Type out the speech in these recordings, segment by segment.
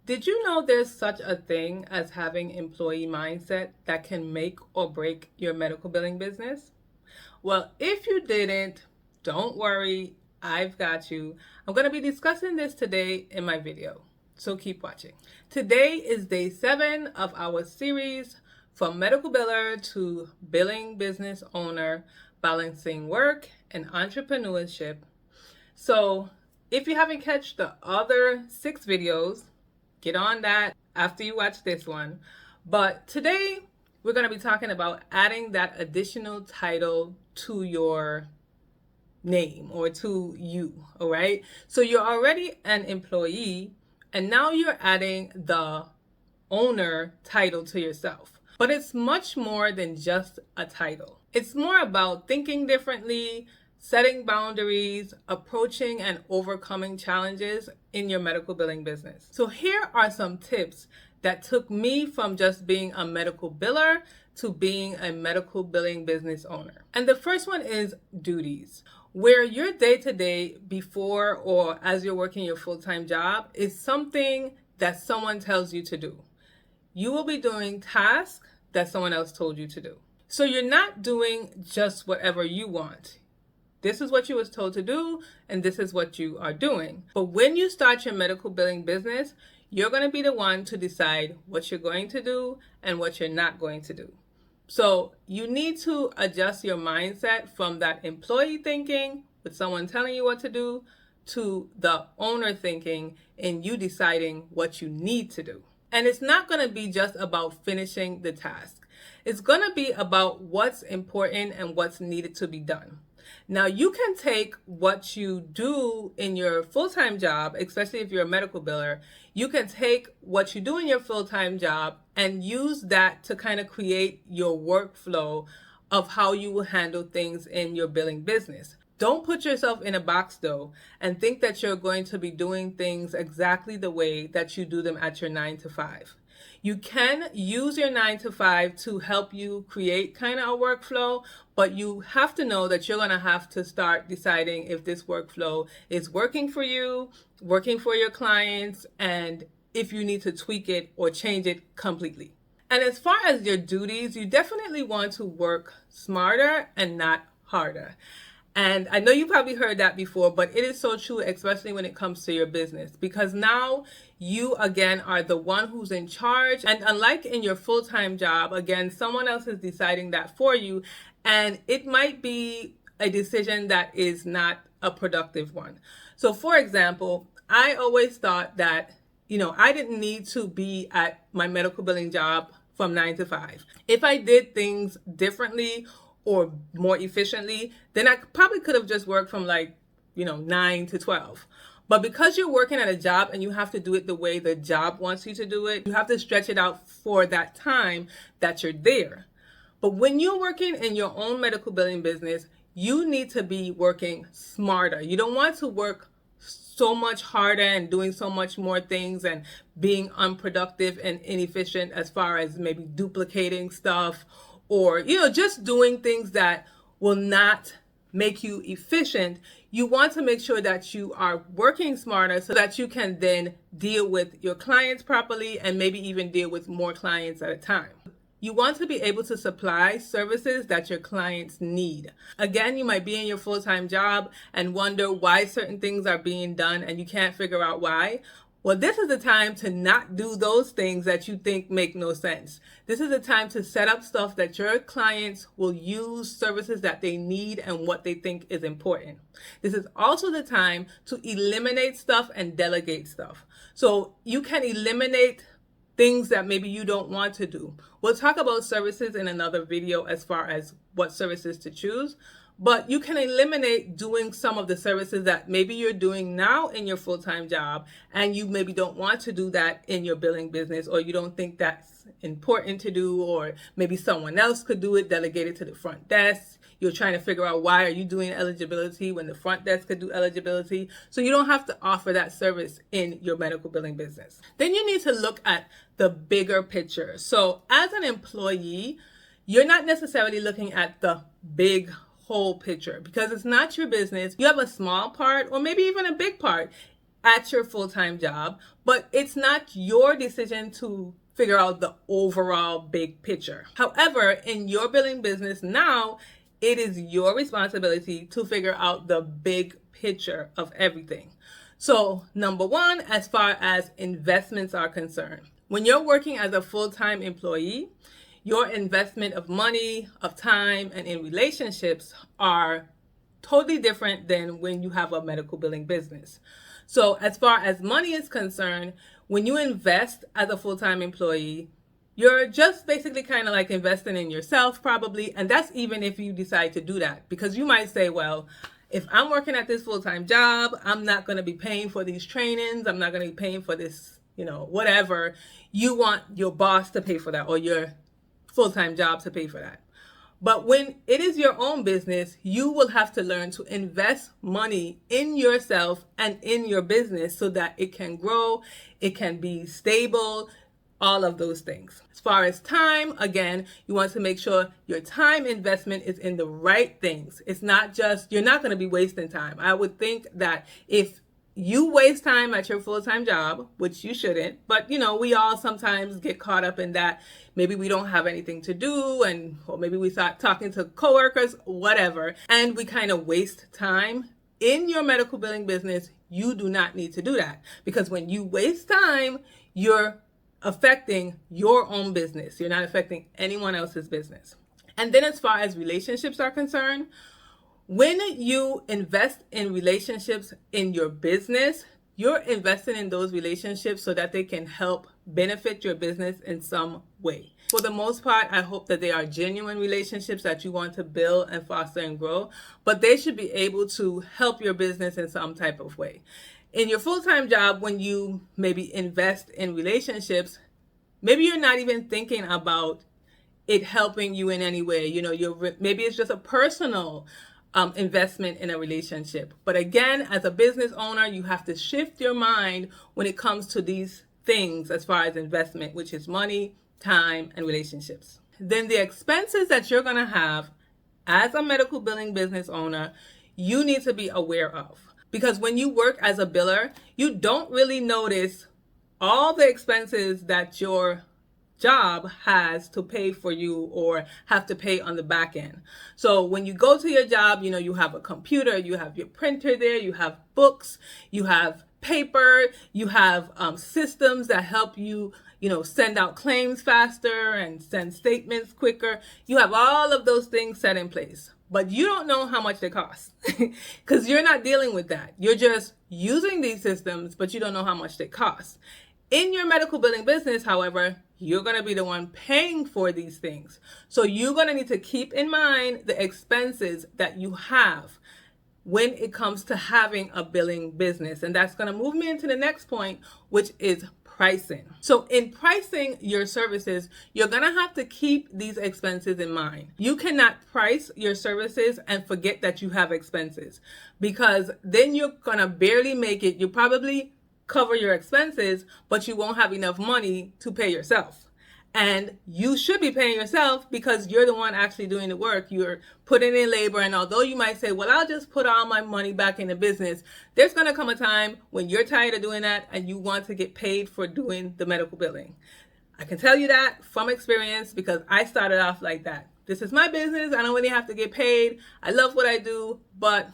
Did you know there's such a thing as having employee mindset that can make or break your medical billing business? Well, if you didn't, don't worry, I've got you. I'm going to be discussing this today in my video, so keep watching. Today is day 7 of our series, From Medical Biller to Billing Business Owner, Balancing Work and Entrepreneurship. So if you haven't catched the other 6 videos, get on that after you watch this one. But today we're going to be talking about adding that additional title to your name or to you, all right? So you're already an employee and now you're adding the owner title to yourself. But it's much more than just a title. It's more about thinking differently, setting boundaries, approaching and overcoming challenges in your medical billing business. So here are some tips that took me from just being a medical biller to being a medical billing business owner. And the first one is duties, where your day-to-day before or as you're working your full-time job is something that someone tells you to do. You will be doing tasks that someone else told you to do. So you're not doing just whatever you want. This is what you was told to do, and this is what you are doing. But when you start your medical billing business, you're going to be the one to decide what you're going to do and what you're not going to do. So you need to adjust your mindset from that employee thinking with someone telling you what to do to the owner thinking and you deciding what you need to do. And it's not going to be just about finishing the task. It's going to be about what's important and what's needed to be done. Now, you can take what you do in your full-time job, especially if you're a medical biller, you can take what you do in your full-time job and use that to kind of create your workflow of how you will handle things in your billing business. Don't put yourself in a box though and think that you're going to be doing things exactly the way that you do them at your 9 to 5. You can use your 9 to 5 to help you create kind of a workflow, but you have to know that you're going to have to start deciding if this workflow is working for you, working for your clients, and if you need to tweak it or change it completely. And as far as your duties, you definitely want to work smarter and not harder. And I know you probably heard that before, but it is so true, especially when it comes to your business, because now you again are the one who's in charge. And unlike in your full-time job, again, someone else is deciding that for you. And it might be a decision that is not a productive one. So for example, I always thought that, I didn't need to be at my medical billing job from 9 to 5. If I did things differently or more efficiently, then I probably could have just worked from 9 to 12. But because you're working at a job and you have to do it the way the job wants you to do it, you have to stretch it out for that time that you're there. But when you're working in your own medical billing business, you need to be working smarter. You don't want to work so much harder and doing so much more things and being unproductive and inefficient as far as maybe duplicating stuff or, just doing things that will not make you efficient. You want to make sure that you are working smarter so that you can then deal with your clients properly and maybe even deal with more clients at a time. You want to be able to supply services that your clients need. Again, you might be in your full-time job and wonder why certain things are being done and you can't figure out why. Well, this is the time to not do those things that you think make no sense. This is the time to set up stuff that your clients will use, services that they need and what they think is important. This is also the time to eliminate stuff and delegate stuff. So you can eliminate things that maybe you don't want to do. We'll talk about services in another video as far as what services to choose. But you can eliminate doing some of the services that maybe you're doing now in your full-time job and you maybe don't want to do that in your billing business, or you don't think that's important to do, or maybe someone else could do it, delegate it to the front desk. You're trying to figure out why are you doing eligibility when the front desk could do eligibility. So you don't have to offer that service in your medical billing business. Then you need to look at the bigger picture. So as an employee, you're not necessarily looking at the big whole picture because it's not your business. You have a small part or maybe even a big part at your full-time job, but it's not your decision to figure out the overall big picture. However, in your billing business now, it is your responsibility to figure out the big picture of everything. So, number one, as far as investments are concerned, when you're working as a full-time employee, your investment of money, of time, and in relationships are totally different than when you have a medical billing business. So as far as money is concerned, when you invest as a full-time employee, you're just basically kind of like investing in yourself probably. And that's even if you decide to do that, because you might say, well, if I'm working at this full-time job, I'm not going to be paying for these trainings. I'm not going to be paying for this, whatever. You want your boss to pay for that or your full-time job to pay for that. But when it is your own business, you will have to learn to invest money in yourself and in your business so that it can grow, it can be stable, all of those things. As far as time, again, you want to make sure your time investment is in the right things. It's not just, you're not going to be wasting time. I would think that if you waste time at your full-time job, which you shouldn't, but we all sometimes get caught up in that. Maybe we don't have anything to do, or maybe we start talking to coworkers, whatever, and we kind of waste time. In your medical billing business, you do not need to do that, because when you waste time, you're affecting your own business. You're not affecting anyone else's business. And then as far as relationships are concerned, when you invest in relationships in your business, you're investing in those relationships so that they can help benefit your business in some way. For the most part, I hope that they are genuine relationships that you want to build and foster and grow, but they should be able to help your business in some type of way. In your full-time job, when you maybe invest in relationships, maybe you're not even thinking about it helping you in any way. Maybe it's just a personal investment in a relationship. But again, as a business owner, you have to shift your mind when it comes to these things as far as investment, which is money, time, and relationships. Then the expenses that you're going to have as a medical billing business owner, you need to be aware of. Because when you work as a biller, you don't really notice all the expenses that your job has to pay for you or have to pay on the back end. So when you go to your job, you have a computer, you have your printer there, you have books, you have paper, you have systems that help you, send out claims faster and send statements quicker. You have all of those things set in place, but you don't know how much they cost because you're not dealing with that. You're just using these systems, but you don't know how much they cost. In your medical billing business, however, you're going to be the one paying for these things. So you're going to need to keep in mind the expenses that you have when it comes to having a billing business. And that's going to move me into the next point, which is pricing. So in pricing your services, you're going to have to keep these expenses in mind. You cannot price your services and forget that you have expenses, because then you're going to barely make it. You probably cover your expenses, but you won't have enough money to pay yourself. And you should be paying yourself because you're the one actually doing the work. You're putting in labor. And although you might say, well, I'll just put all my money back in the business, there's going to come a time when you're tired of doing that and you want to get paid for doing the medical billing. I can tell you that from experience because I started off like that. This is my business. I don't really have to get paid. I love what I do, but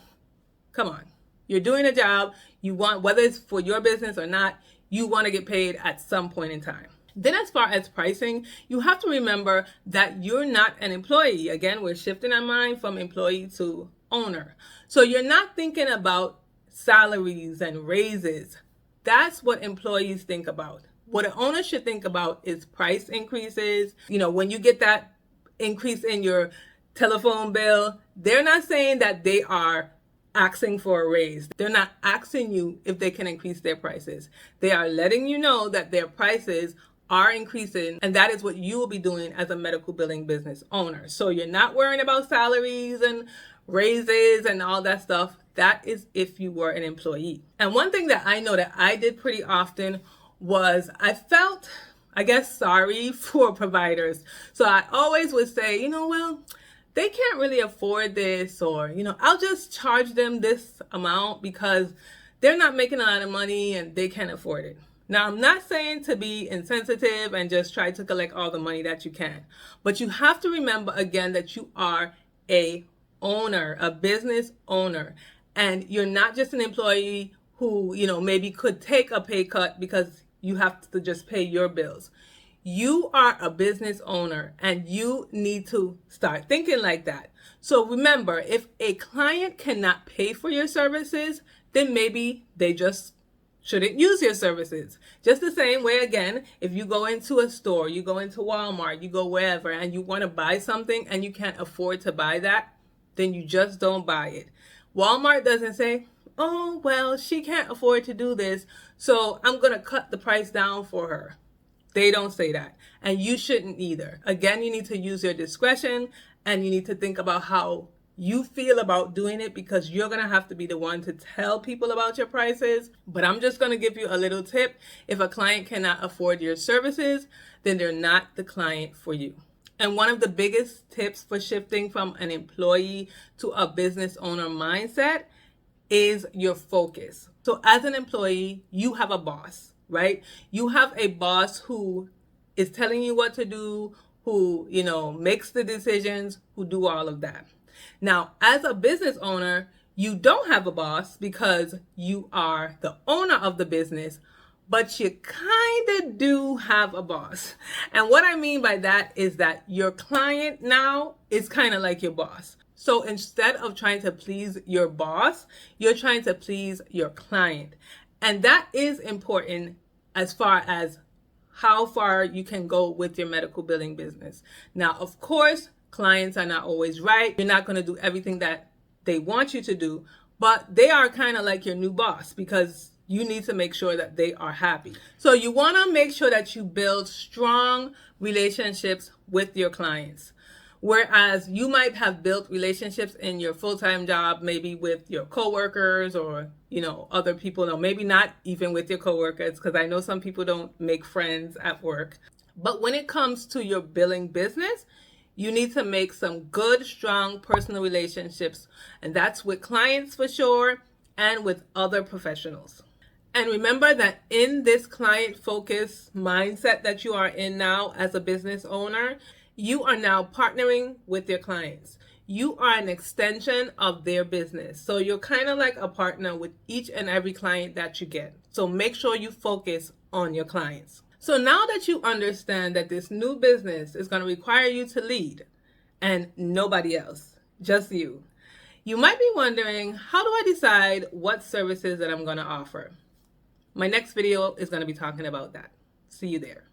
come on. You're doing a job. You want, whether it's for your business or not, you want to get paid at some point in time. Then as far as pricing, you have to remember that you're not an employee. Again, we're shifting our mind from employee to owner. So you're not thinking about salaries and raises. That's what employees think about. What an owner should think about is price increases. When you get that increase in your telephone bill, they're not saying that they are asking for a raise. They're not asking you if they can increase their prices. They are letting you know that their prices are increasing, and that is what you will be doing as a medical billing business owner. So you're not worrying about salaries and raises and all that stuff. That is if you were an employee. And one thing that I know that I did pretty often was I felt, sorry for providers. So I always would say, well, they can't really afford this, or, I'll just charge them this amount because they're not making a lot of money and they can't afford it. Now, I'm not saying to be insensitive and just try to collect all the money that you can, but you have to remember again that you are a owner, a business owner, and you're not just an employee who, maybe could take a pay cut because you have to just pay your bills. You are a business owner and you need to start thinking like that. So remember, if a client cannot pay for your services, then maybe they just shouldn't use your services. Just the same way, again, if you go into a store, you go into Walmart, you go wherever, and you want to buy something and you can't afford to buy that, then you just don't buy it. Walmart doesn't say, oh, well, she can't afford to do this, so I'm going to cut the price down for her. They don't say that. And you shouldn't either. Again, you need to use your discretion and you need to think about how you feel about doing it, because you're going to have to be the one to tell people about your prices. But I'm just going to give you a little tip. If a client cannot afford your services, then they're not the client for you. And one of the biggest tips for shifting from an employee to a business owner mindset is your focus. So as an employee, you have a boss, right? You have a boss who is telling you what to do, who, makes the decisions, who do all of that. Now, as a business owner, you don't have a boss because you are the owner of the business, but you kind of do have a boss. And what I mean by that is that your client now is kind of like your boss. So instead of trying to please your boss, you're trying to please your client. And that is important as far as how far you can go with your medical billing business. Now, of course, clients are not always right. You're not going to do everything that they want you to do, but they are kind of like your new boss because you need to make sure that they are happy. So you want to make sure that you build strong relationships with your clients. Whereas you might have built relationships in your full-time job, maybe with your coworkers or, other people, or maybe not even with your coworkers, because I know some people don't make friends at work. But when it comes to your billing business, you need to make some good, strong personal relationships. And that's with clients for sure, and with other professionals. And remember that in this client-focused mindset that you are in now as a business owner, you are now partnering with your clients. You are an extension of their business. So you're kind of like a partner with each and every client that you get. So make sure you focus on your clients. So now that you understand that this new business is going to require you to lead and nobody else, just you, you might be wondering, how do I decide what services that I'm going to offer? My next video is going to be talking about that. See you there.